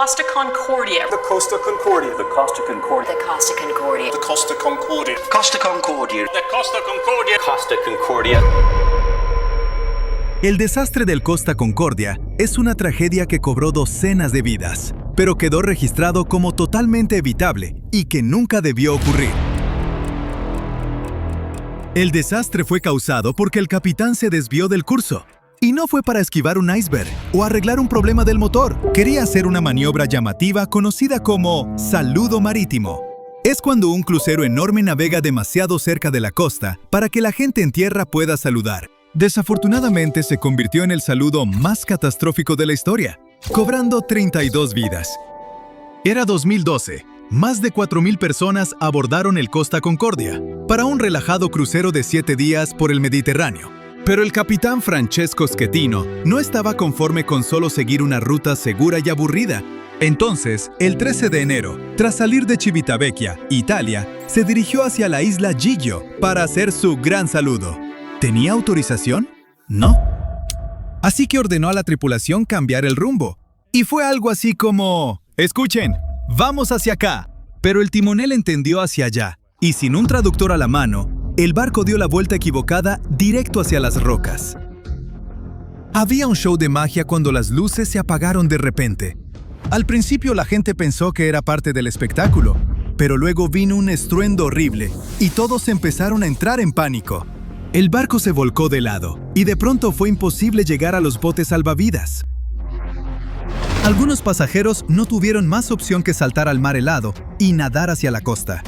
Costa Concordia. The Costa Concordia. The Costa Concordia. The Costa Concordia. The Costa Concordia. Costa Concordia. The Costa Concordia. Costa Concordia. El desastre del Costa Concordia es una tragedia que cobró docenas de vidas, pero quedó registrado como totalmente evitable y que nunca debió ocurrir. El desastre fue causado porque el capitán se desvió del curso. Y no fue para esquivar un iceberg o arreglar un problema del motor. Quería hacer una maniobra llamativa conocida como saludo marítimo. Es cuando un crucero enorme navega demasiado cerca de la costa para que la gente en tierra pueda saludar. Desafortunadamente se convirtió en el saludo más catastrófico de la historia, cobrando 32 vidas. Era 2012. Más de 4,000 personas abordaron el Costa Concordia para un relajado crucero de 7 días por el Mediterráneo. Pero el capitán Francesco Schettino no estaba conforme con solo seguir una ruta segura y aburrida. Entonces, el 13 de enero, tras salir de Civitavecchia, Italia, se dirigió hacia la isla Giglio para hacer su gran saludo. ¿Tenía autorización? No. Así que ordenó a la tripulación cambiar el rumbo. Y fue algo así como: «Escuchen, vamos hacia acá». Pero el timonel entendió hacia allá, y sin un traductor a la mano, el barco dio la vuelta equivocada directo hacia las rocas. Había un show de magia cuando las luces se apagaron de repente. Al principio la gente pensó que era parte del espectáculo, pero luego vino un estruendo horrible y todos empezaron a entrar en pánico. El barco se volcó de lado y de pronto fue imposible llegar a los botes salvavidas. Algunos pasajeros no tuvieron más opción que saltar al mar helado y nadar hacia la costa.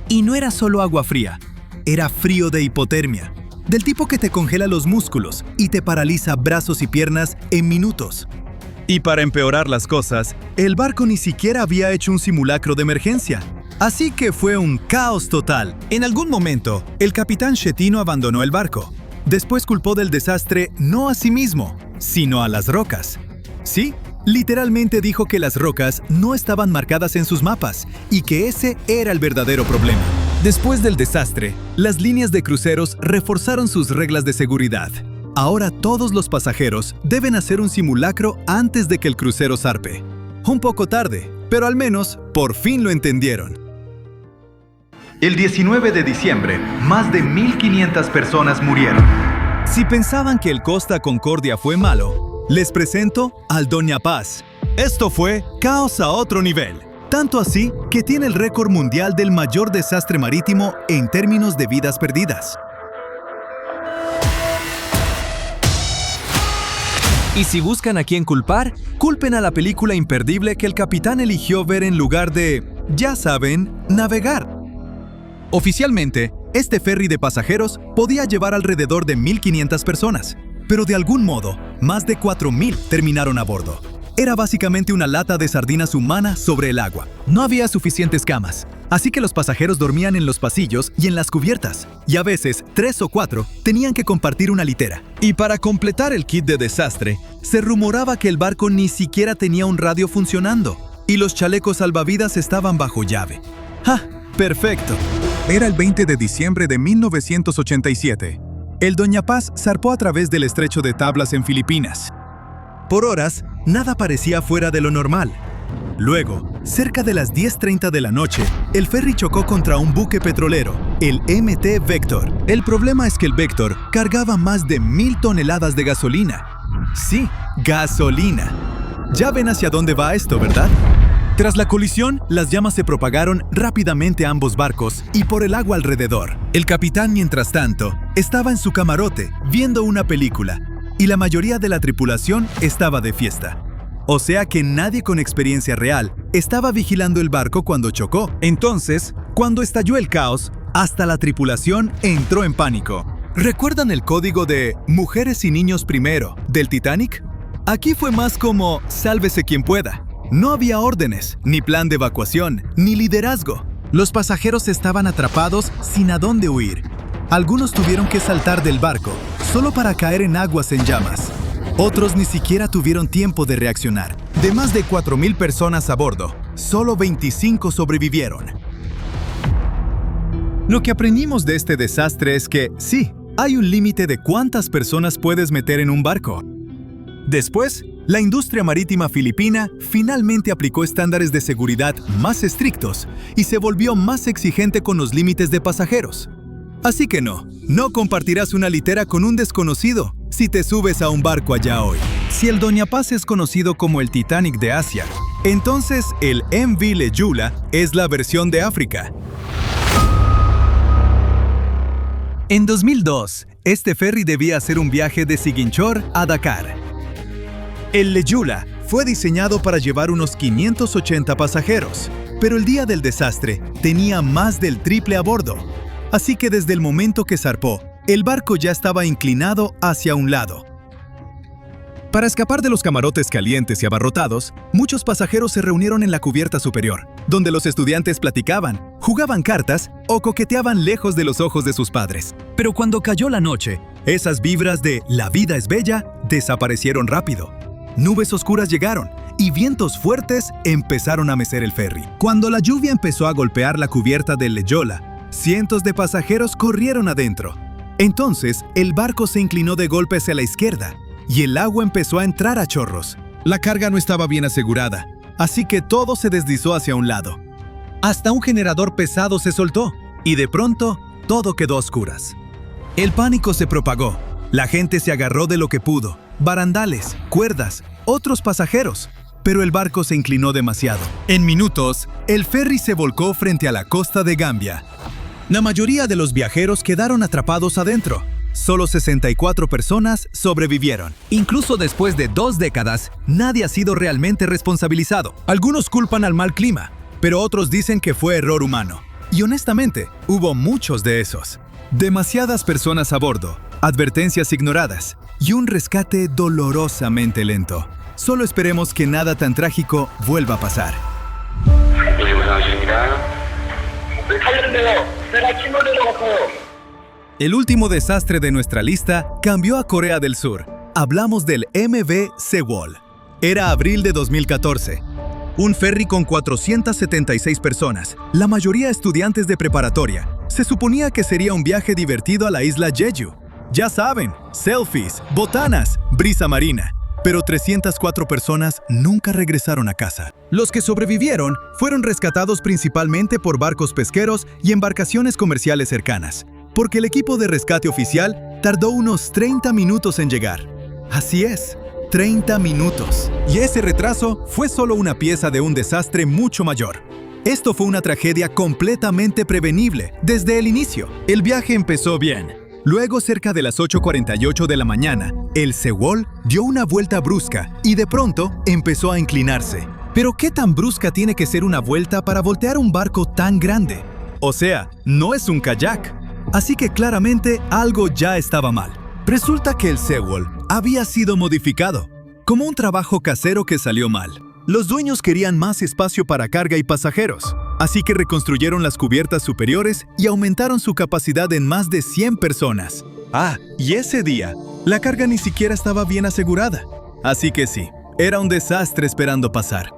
Y no era solo agua fría. Era frío de hipotermia, del tipo que te congela los músculos y te paraliza brazos y piernas en minutos. Y para empeorar las cosas, el barco ni siquiera había hecho un simulacro de emergencia. Así que fue un caos total. En algún momento, el capitán Schettino abandonó el barco. Después culpó del desastre no a sí mismo, sino a las rocas. Sí, literalmente dijo que las rocas no estaban marcadas en sus mapas y que ese era el verdadero problema. Después del desastre, las líneas de cruceros reforzaron sus reglas de seguridad. Ahora todos los pasajeros deben hacer un simulacro antes de que el crucero zarpe. Un poco tarde, pero al menos por fin lo entendieron. El 19 de diciembre, más de 1,500 personas murieron. Si pensaban que el Costa Concordia fue malo, les presento al Doña Paz. Esto fue caos a otro nivel. Tanto así que tiene el récord mundial del mayor desastre marítimo en términos de vidas perdidas. Y si buscan a quién culpar, culpen a la película imperdible que el capitán eligió ver en lugar de, ya saben, navegar. Oficialmente, este ferry de pasajeros podía llevar alrededor de 1,500 personas, pero de algún modo, más de 4,000 terminaron a bordo. Era básicamente una lata de sardinas humana sobre el agua. No había suficientes camas, así que los pasajeros dormían en los pasillos y en las cubiertas, y a veces 3 o 4 tenían que compartir una litera. Y para completar el kit de desastre, se rumoraba que el barco ni siquiera tenía un radio funcionando, y los chalecos salvavidas estaban bajo llave. ¡Ja! ¡Perfecto! Era el 20 de diciembre de 1987. El Doña Paz zarpó a través del estrecho de Tablas en Filipinas. Por horas, nada parecía fuera de lo normal. Luego, cerca de las 10:30 de la noche, el ferry chocó contra un buque petrolero, el MT Vector. El problema es que el Vector cargaba más de 1,000 toneladas de gasolina. Sí, gasolina. Ya ven hacia dónde va esto, ¿verdad? Tras la colisión, las llamas se propagaron rápidamente a ambos barcos y por el agua alrededor. El capitán, mientras tanto, estaba en su camarote viendo una película, y la mayoría de la tripulación estaba de fiesta. O sea que nadie con experiencia real estaba vigilando el barco cuando chocó. Entonces, cuando estalló el caos, hasta la tripulación entró en pánico. ¿Recuerdan el código de Mujeres y Niños Primero del Titanic? Aquí fue más como sálvese quien pueda. No había órdenes, ni plan de evacuación, ni liderazgo. Los pasajeros estaban atrapados sin a dónde huir. Algunos tuvieron que saltar del barco, solo para caer en aguas en llamas. Otros ni siquiera tuvieron tiempo de reaccionar. De más de 4,000 personas a bordo, solo 25 sobrevivieron. Lo que aprendimos de este desastre es que, sí, hay un límite de cuántas personas puedes meter en un barco. Después, la industria marítima filipina finalmente aplicó estándares de seguridad más estrictos y se volvió más exigente con los límites de pasajeros. Así que no compartirás una litera con un desconocido si te subes a un barco allá hoy. Si el Doña Paz es conocido como el Titanic de Asia, entonces el MV Leyula es la versión de África. En 2002, este ferry debía hacer un viaje de Ziguinchor a Dakar. El Leyula fue diseñado para llevar unos 580 pasajeros, pero el día del desastre tenía más del triple a bordo. Así que desde el momento que zarpó, el barco ya estaba inclinado hacia un lado. Para escapar de los camarotes calientes y abarrotados, muchos pasajeros se reunieron en la cubierta superior, donde los estudiantes platicaban, jugaban cartas o coqueteaban lejos de los ojos de sus padres. Pero cuando cayó la noche, esas vibras de "la vida es bella" desaparecieron rápido. Nubes oscuras llegaron y vientos fuertes empezaron a mecer el ferry. Cuando la lluvia empezó a golpear la cubierta del Leyula, cientos de pasajeros corrieron adentro. Entonces, el barco se inclinó de golpe hacia la izquierda y el agua empezó a entrar a chorros. La carga no estaba bien asegurada, así que todo se deslizó hacia un lado. Hasta un generador pesado se soltó y de pronto todo quedó a oscuras. El pánico se propagó. La gente se agarró de lo que pudo: barandales, cuerdas, otros pasajeros. Pero el barco se inclinó demasiado. En minutos, el ferry se volcó frente a la costa de Gambia. La mayoría de los viajeros quedaron atrapados adentro. Solo 64 personas sobrevivieron. Incluso después de 2 décadas, nadie ha sido realmente responsabilizado. Algunos culpan al mal clima, pero otros dicen que fue error humano. Y honestamente, hubo muchos de esos. Demasiadas personas a bordo, advertencias ignoradas y un rescate dolorosamente lento. Solo esperemos que nada tan trágico vuelva a pasar. El último desastre de nuestra lista cambió a Corea del Sur. Hablamos del MV Sewol. Era abril de 2014. Un ferry con 476 personas, la mayoría estudiantes de preparatoria. Se suponía que sería un viaje divertido a la isla Jeju. Ya saben, selfies, botanas, brisa marina. Pero 304 personas nunca regresaron a casa. Los que sobrevivieron fueron rescatados principalmente por barcos pesqueros y embarcaciones comerciales cercanas, porque el equipo de rescate oficial tardó unos 30 minutos en llegar. Así es, 30 minutos. Y ese retraso fue solo una pieza de un desastre mucho mayor. Esto fue una tragedia completamente prevenible desde el inicio. El viaje empezó bien. Luego, cerca de las 8:48 de la mañana, el Sewol dio una vuelta brusca y de pronto empezó a inclinarse. ¿Pero qué tan brusca tiene que ser una vuelta para voltear un barco tan grande? O sea, no es un kayak. Así que claramente algo ya estaba mal. Resulta que el Sewol había sido modificado, como un trabajo casero que salió mal. Los dueños querían más espacio para carga y pasajeros, así que reconstruyeron las cubiertas superiores y aumentaron su capacidad en más de 100 personas. Y ese día, la carga ni siquiera estaba bien asegurada. Así que sí, era un desastre esperando pasar.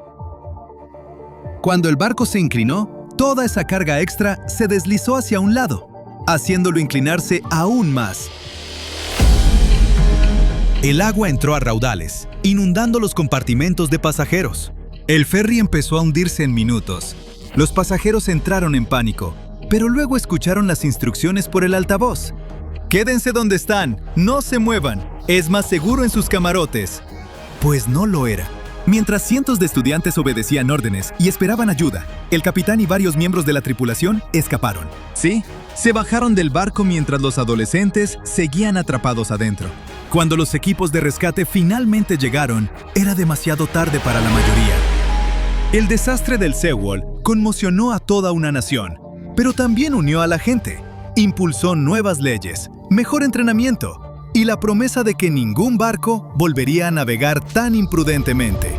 Cuando el barco se inclinó, toda esa carga extra se deslizó hacia un lado, haciéndolo inclinarse aún más. El agua entró a raudales, inundando los compartimentos de pasajeros. El ferry empezó a hundirse en minutos. Los pasajeros entraron en pánico, pero luego escucharon las instrucciones por el altavoz. «Quédense donde están, no se muevan, es más seguro en sus camarotes». Pues no lo era. Mientras cientos de estudiantes obedecían órdenes y esperaban ayuda, el capitán y varios miembros de la tripulación escaparon. Sí, se bajaron del barco mientras los adolescentes seguían atrapados adentro. Cuando los equipos de rescate finalmente llegaron, era demasiado tarde para la mayoría. El desastre del Sewol conmocionó a toda una nación, pero también unió a la gente. Impulsó nuevas leyes, mejor entrenamiento y la promesa de que ningún barco volvería a navegar tan imprudentemente.